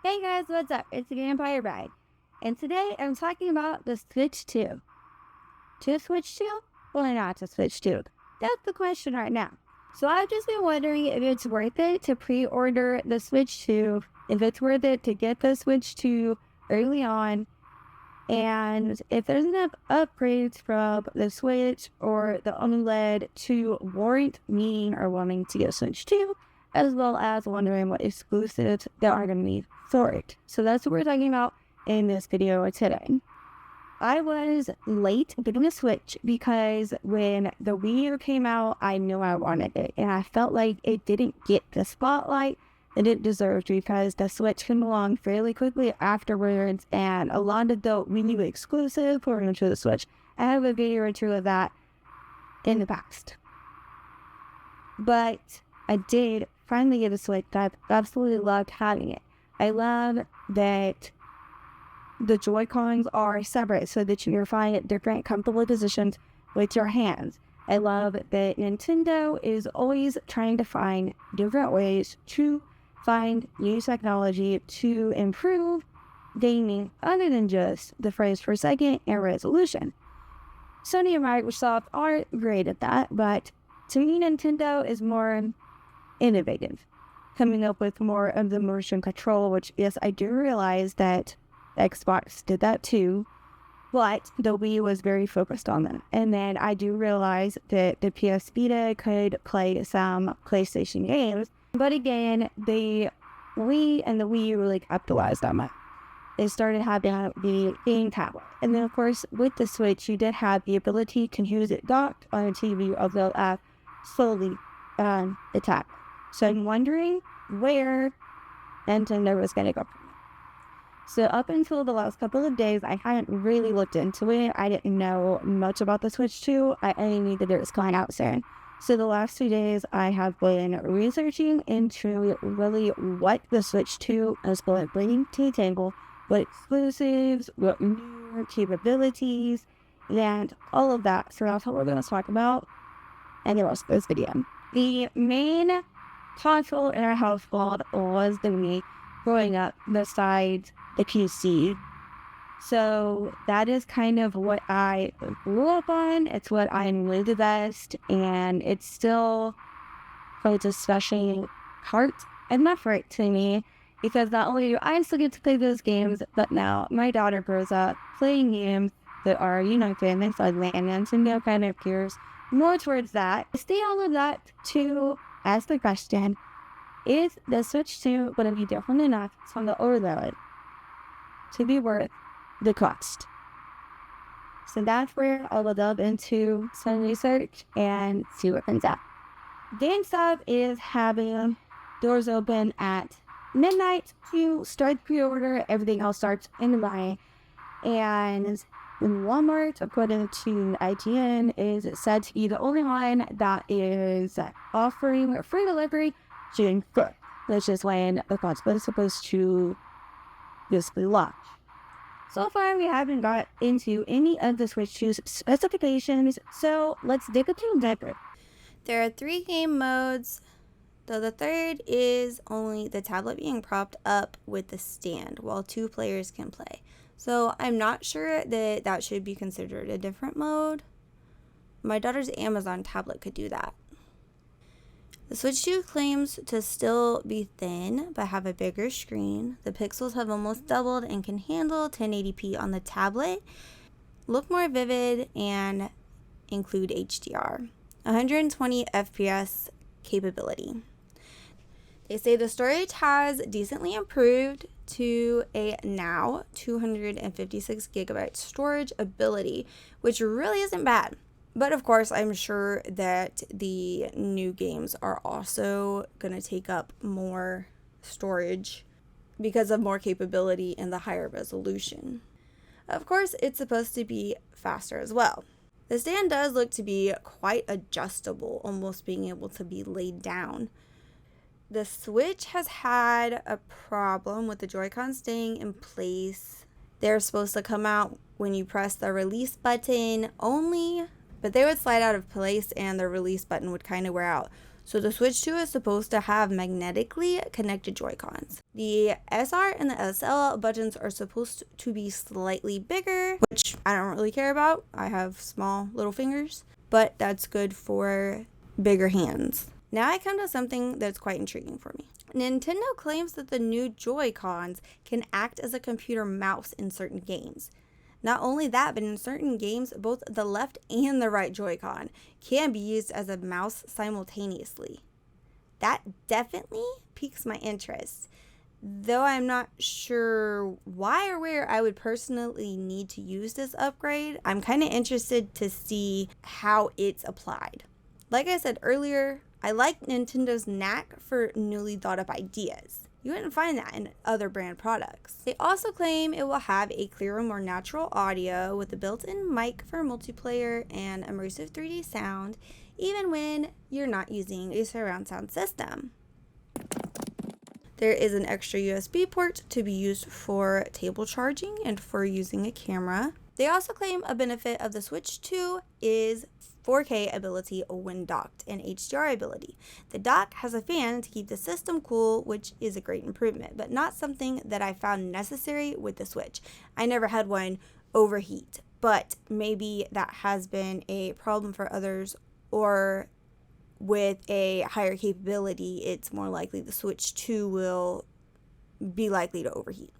Hey guys, what's up? It's the Vampire Bride, and today I'm talking about the Switch 2. To Switch 2 or not to Switch 2? That's the question right now. So I've just been wondering if it's worth it to pre-order the Switch 2, if it's worth it to get the Switch 2 early on, and if there's enough upgrades from the Switch or the OLED to warrant me or wanting to get Switch 2, as well as wondering what exclusives there are going to be for it. So that's what we're talking about in this video today. I was late getting a Switch because when the Wii U came out, I knew I wanted it, and I felt like it didn't get the spotlight that it deserved because the Switch came along fairly quickly afterwards, and a lot of the Wii U exclusive were into the Switch. I have a video or two of that in the past. But I did finally get a Switch. I've absolutely loved having it. I love that the Joy-Cons are separate so that you can find different comfortable positions with your hands. I love that Nintendo is always trying to find different ways to find new technology to improve gaming other than just the frames per second and resolution. Sony and Microsoft are great at that, but to me, Nintendo is more innovative, coming up with more of the motion control, which, yes, I do realize that Xbox did that too, but the Wii was very focused on that. And then I do realize that the PS Vita could play some PlayStation games, but again, the Wii and the Wii U really capitalized on that. They started having the game tablet. And then, of course, with the Switch, you did have the ability to use it docked on a TV, although slowly on the tablet. So I'm wondering where Nintendo was going to go. So up until the last couple of days, I hadn't really looked into it. I didn't know much about the Switch 2. I only knew that it was coming out soon. So the last 2 days, I have been researching into really what the Switch 2 is going to bring to the table, what exclusives, what new capabilities, and all of that. So that's what we're going to talk about in the rest of this video. The main console in our household was the Wii growing up, besides the PC. So that is kind of what I grew up on. It's what I knew the best, and it's still holds a special heart and effort to me because not only do I still get to play those games, but now my daughter grows up playing games that are, famous like Nintendo kind of gears more towards that. I say all of that to ask the question, is the Switch 2 going to be different enough from the OLED to be worth the cost? So that's where I will delve into some research and see what comes out. GameStop is having doors open at midnight to start pre-order. Everything else starts in the morning. And Walmart, according to IGN, is said to be the only one that is offering free delivery June 5th, which is when the console is supposed to basically launch. So far, we haven't got into any of the Switch 2's specifications, so let's dig a little deeper. There are 3 game modes, though the third is only the tablet being propped up with the stand, while 2 players can play. So I'm not sure that that should be considered a different mode. My daughter's Amazon tablet could do that. The Switch 2 claims to still be thin, but have a bigger screen. The pixels have almost doubled and can handle 1080p on the tablet, look more vivid, and include HDR. 120 FPS capability. They say the storage has decently improved to a now 256 gigabyte storage ability, which really isn't bad. But of course, I'm sure that the new games are also going to take up more storage because of more capability and the higher resolution. Of course, it's supposed to be faster as well. The stand does look to be quite adjustable, almost being able to be laid down. The Switch has had a problem with the Joy-Con staying in place. They're supposed to come out when you press the release button only, but they would slide out of place and the release button would kind of wear out. So the Switch 2 is supposed to have magnetically connected Joy-Cons. The SR and the SL buttons are supposed to be slightly bigger, which I don't really care about. I have small little fingers, but that's good for bigger hands. Now I come to something that's quite intriguing for me. Nintendo claims that the new Joy-Cons can act as a computer mouse in certain games. Not only that, but in certain games, both the left and the right Joy-Con can be used as a mouse simultaneously. That definitely piques my interest. Though I'm not sure why or where I would personally need to use this upgrade, I'm kind of interested to see how it's applied. Like I said earlier, I like Nintendo's knack for newly thought up ideas. You wouldn't find that in other brand products. They also claim it will have a clearer, more natural audio with a built-in mic for multiplayer and immersive 3D sound, even when you're not using a surround sound system. There is an extra USB port to be used for table charging and for using a camera. They also claim a benefit of the Switch 2 is 4K ability when docked and HDR ability. The dock has a fan to keep the system cool, which is a great improvement, but not something that I found necessary with the Switch. I never had one overheat, but maybe that has been a problem for others, or with a higher capability, it's more likely the Switch 2 will be likely to overheat.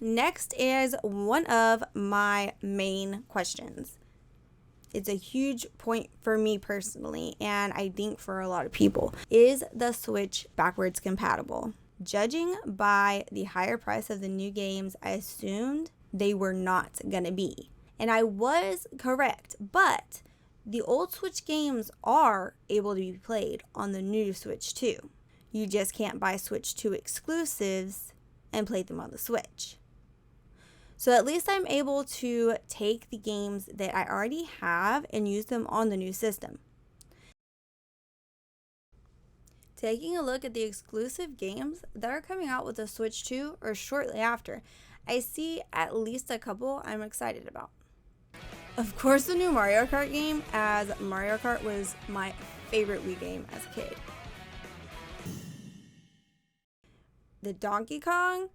Next is one of my main questions. It's a huge point for me personally, and I think for a lot of people. Is the Switch backwards compatible? Judging by the higher price of the new games, I assumed they were not gonna be. And I was correct, but the old Switch games are able to be played on the new Switch 2. You just can't buy Switch 2 exclusives and play them on the Switch. So at least I'm able to take the games that I already have and use them on the new system. Taking a look at the exclusive games that are coming out with the Switch 2 or shortly after, I see at least a couple I'm excited about. Of course, the new Mario Kart game, as Mario Kart was my favorite Wii game as a kid. The Donkey Kong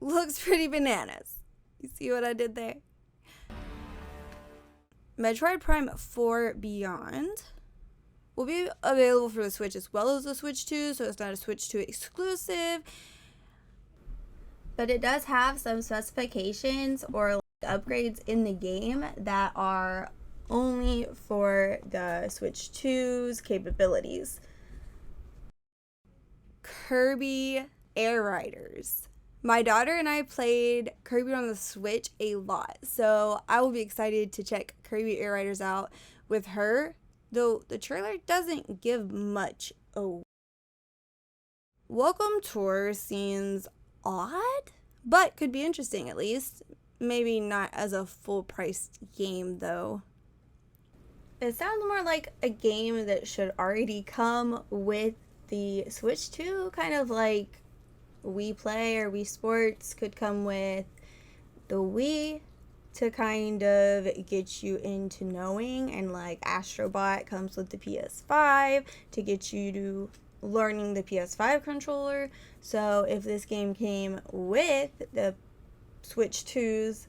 looks pretty bananas. You see what I did there? Metroid Prime 4 Beyond will be available for the Switch as well as the Switch 2, so it's not a Switch 2 exclusive. But it does have some specifications or upgrades in the game that are only for the Switch 2's capabilities. Kirby Air Riders. My daughter and I played Kirby on the Switch a lot, so I will be excited to check Kirby Air Riders out with her, though the trailer doesn't give much away. Welcome Tour seems odd, but could be interesting at least. Maybe not as a full-priced game, though. It sounds more like a game that should already come with the Switch 2, kind of like Wii Play or Wii Sports could come with the Wii to kind of get you into knowing, and like Astrobot comes with the PS5 to get you to learning the PS5 controller. So if this game came with the Switch 2s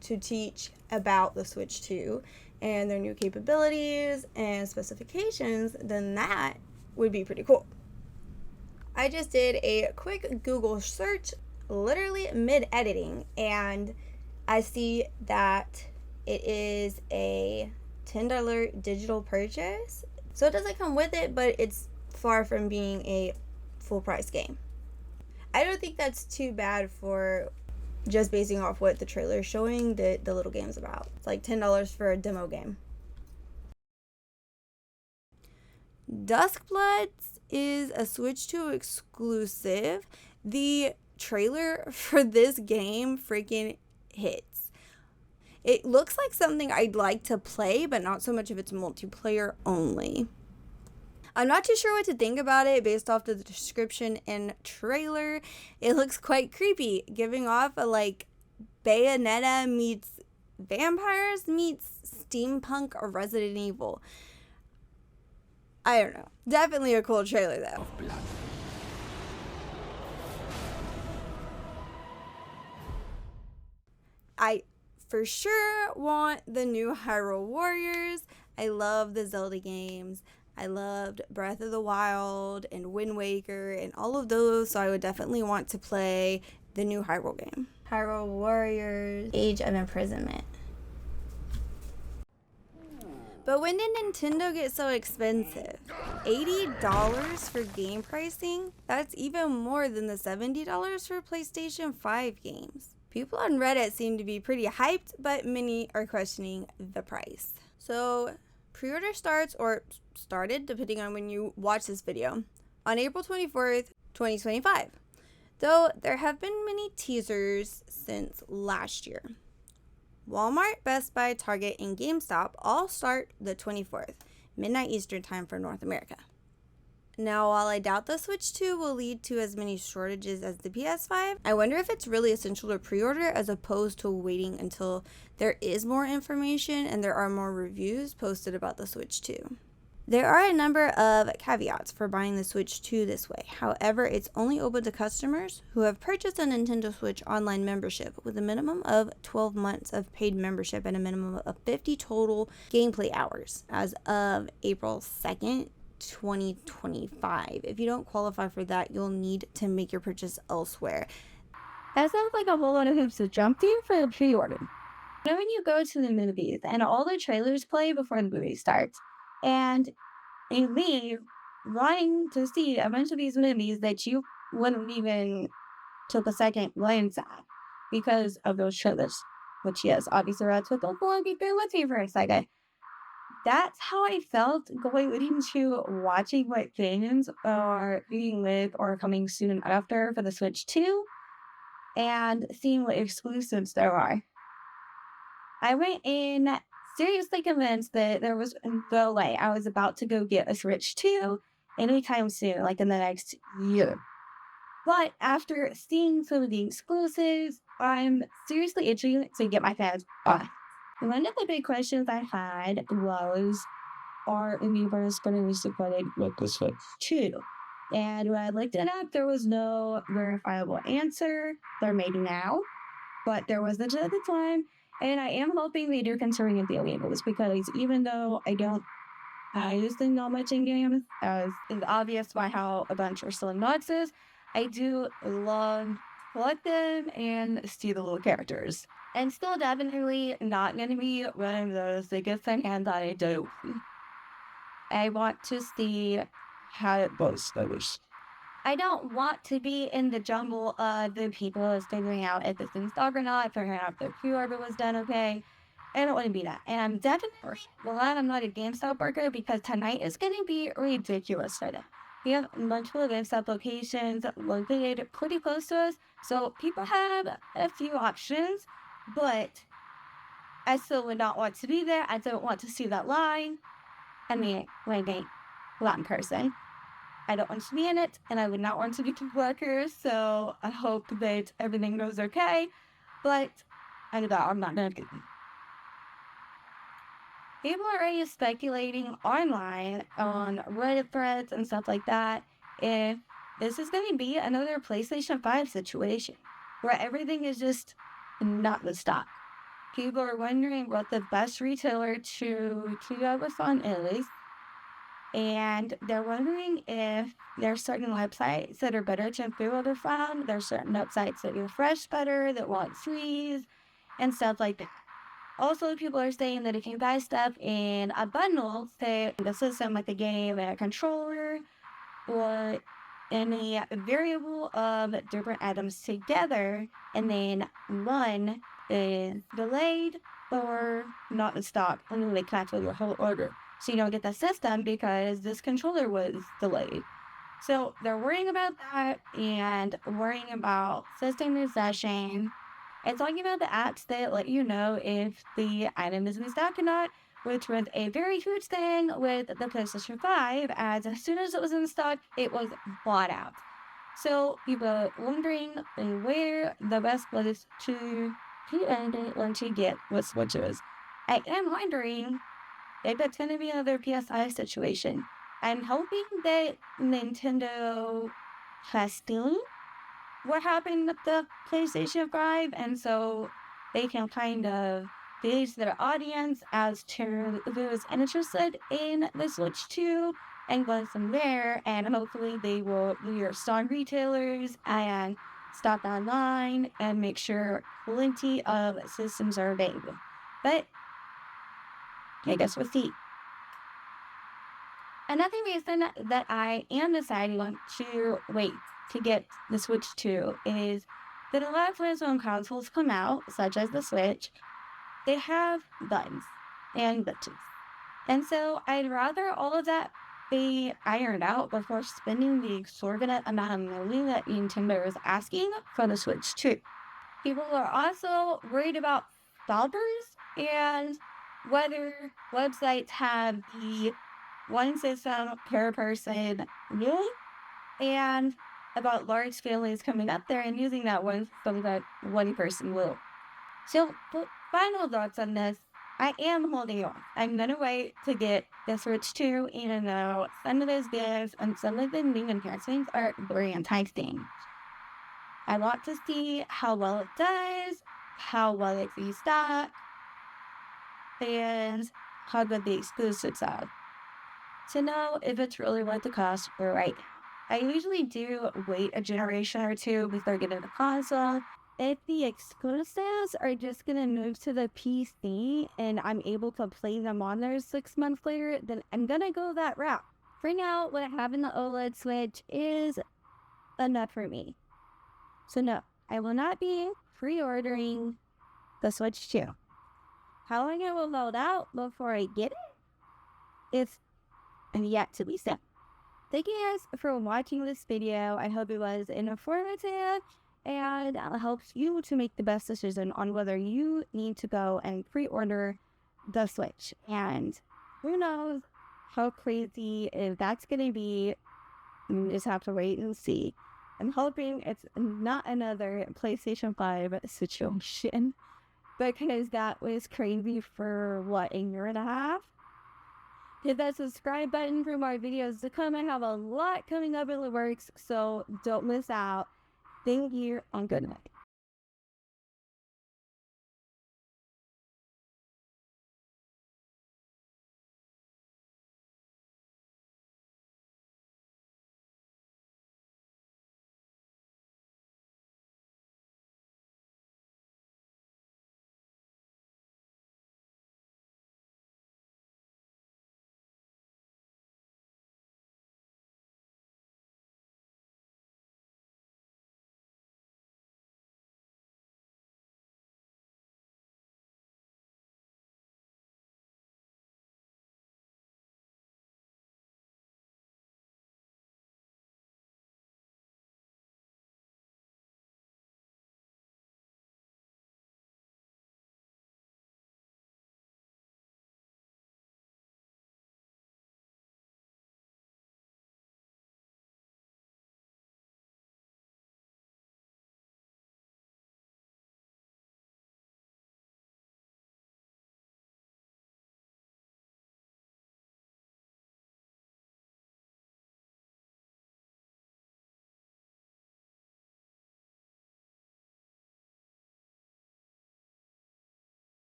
to teach about the Switch 2 and their new capabilities and specifications, then that would be pretty cool. I just did a quick Google search, literally mid-editing, and I see that it is a $10 digital purchase. So it doesn't come with it, but it's far from being a full price game. I don't think that's too bad for just basing off what the trailer is showing that the little game's about. It's like $10 for a demo game. Duskbloods is a Switch 2 exclusive. The trailer for this game freaking hits. It looks like something I'd like to play, but not so much if it's multiplayer only. I'm not too sure what to think about it based off the description and trailer. It looks quite creepy, giving off a like Bayonetta meets vampires meets steampunk or Resident Evil. I don't know. Definitely a cool trailer though. I for sure want the new Hyrule Warriors. I love the Zelda games. I loved Breath of the Wild and Wind Waker and all of those, so I would definitely want to play the new Hyrule game. Hyrule Warriors Age of Imprisonment. But when did Nintendo get so expensive? $80 for game pricing? That's even more than the $70 for PlayStation 5 games. People on Reddit seem to be pretty hyped, but many are questioning the price. So, pre-order started, depending on when you watch this video, on April 24th, 2025. Though there have been many teasers since last year. Walmart, Best Buy, Target, and GameStop all start the 24th, midnight Eastern time for North America. Now, while I doubt the Switch 2 will lead to as many shortages as the PS5, I wonder if it's really essential to pre-order as opposed to waiting until there is more information and there are more reviews posted about the Switch 2. There are a number of caveats for buying the Switch 2 this way. However, it's only open to customers who have purchased a Nintendo Switch online membership with a minimum of 12 months of paid membership and a minimum of 50 total gameplay hours as of April 2nd, 2025. If you don't qualify for that, you'll need to make your purchase elsewhere. That sounds like a whole lot of hoops to jump through for the pre-order. You know, when you go to the movies and all the trailers play before the movie starts, and you leave wanting to see a bunch of these movies that you wouldn't even took a second glance at because of those trailers. Which, yes, obviously that's what they'll be through with me for a second. That's how I felt going into watching what games are being with or coming soon after for the Switch 2 and seeing what exclusives there are. I went in seriously convinced that there was no way I was about to go get a Switch 2 anytime soon, like in the next year. But after seeing some of the exclusives, I'm seriously itching to get my hands on. One of the big questions I had was, are Amiibos going to be supported with the Switch 2? And when I looked it up, there was no verifiable answer. There may be now, but there wasn't at the time. And I am hoping they do concerning the Amiibos, because even though I used them not much in games, as is obvious by how a bunch are still in boxes, I do love collect them and see the little characters. And still definitely not going to be one of those that gets their hands on Adobe. I want to see how it goes. I don't want to be in the jumble of the people figuring out if it's in stock or not, figuring out if their pre-order was done okay. I don't want to be that. And I'm definitely glad I'm not a GameStop worker, because tonight is going to be ridiculous for them. We have multiple GameStop locations located pretty close to us, so people have a few options, but I still would not want to be there. I don't want to see that line. I mean, wait, Latin person. I don't want to be in it, and I would not want to be a worker, so I hope that everything goes okay, but I'm not going to. People are already speculating online on Reddit threads and stuff like that if this is going to be another PlayStation 5 situation where everything is just not the stock. People are wondering what the best retailer to go with on is, and they're wondering if there's certain websites that are better to pre-order from. There's certain websites that refresh better, that want freeze, and stuff like that. Also, people are saying that if you buy stuff in a bundle, say the system, like the game and a controller, or any variable of different items together, and then one is delayed or not in stock, and then they cancel your whole order. So you don't get the system because this controller was delayed. So they're worrying about that and worrying about system recession. And talking about the apps that let you know if the item is in stock or not, which was a very huge thing with the PlayStation 5, as soon as it was in stock, it was bought out. So people are wondering where the best place to end it when to get what Switch is. I am wondering if it's going to be another PSI situation. I'm hoping that Nintendo has seen what happened with the PlayStation 5, and so they can kind of gauge their audience as to who is interested in the Switch 2 and go from there, and hopefully they will lure strong retailers and stock online and make sure plenty of systems are available. But I guess we'll see. Another reason that I am deciding to wait to get the Switch 2 is that a lot of times when consoles come out, such as the Switch, they have buttons and glitches. And so I'd rather all of that be ironed out before spending the exorbitant amount of money that Nintendo is asking for the Switch 2. People are also worried about stoppers and whether websites have the one system per person rule and about large families coming up there and using that one system that one person will. So, final thoughts on this. I am holding on. I'm gonna wait to get the Switch 2, even though some of those games and some of the new enhancements are very enticing. I want to see how well it does, how well it's restocked, and how good the exclusives are, to know if it's really worth the cost right now. I usually do wait a generation or two before getting the console. If the exclusives are just going to move to the PC and I'm able to play them on there 6 months later, then I'm going to go that route. For now, what I have in the OLED Switch is enough for me. So no, I will not be pre-ordering the Switch 2. How long it will hold out before I get it is yet to be seen. Thank you guys for watching this video. I hope it was informative and helps you to make the best decision on whether you need to go and pre-order the Switch. And who knows how crazy if that's going to be. You just have to wait and see. I'm hoping it's not another PlayStation 5 situation because that was crazy for, a year and a half? Hit that subscribe button for more videos to come. I have a lot coming up in the works, so don't miss out. Thank you and good night.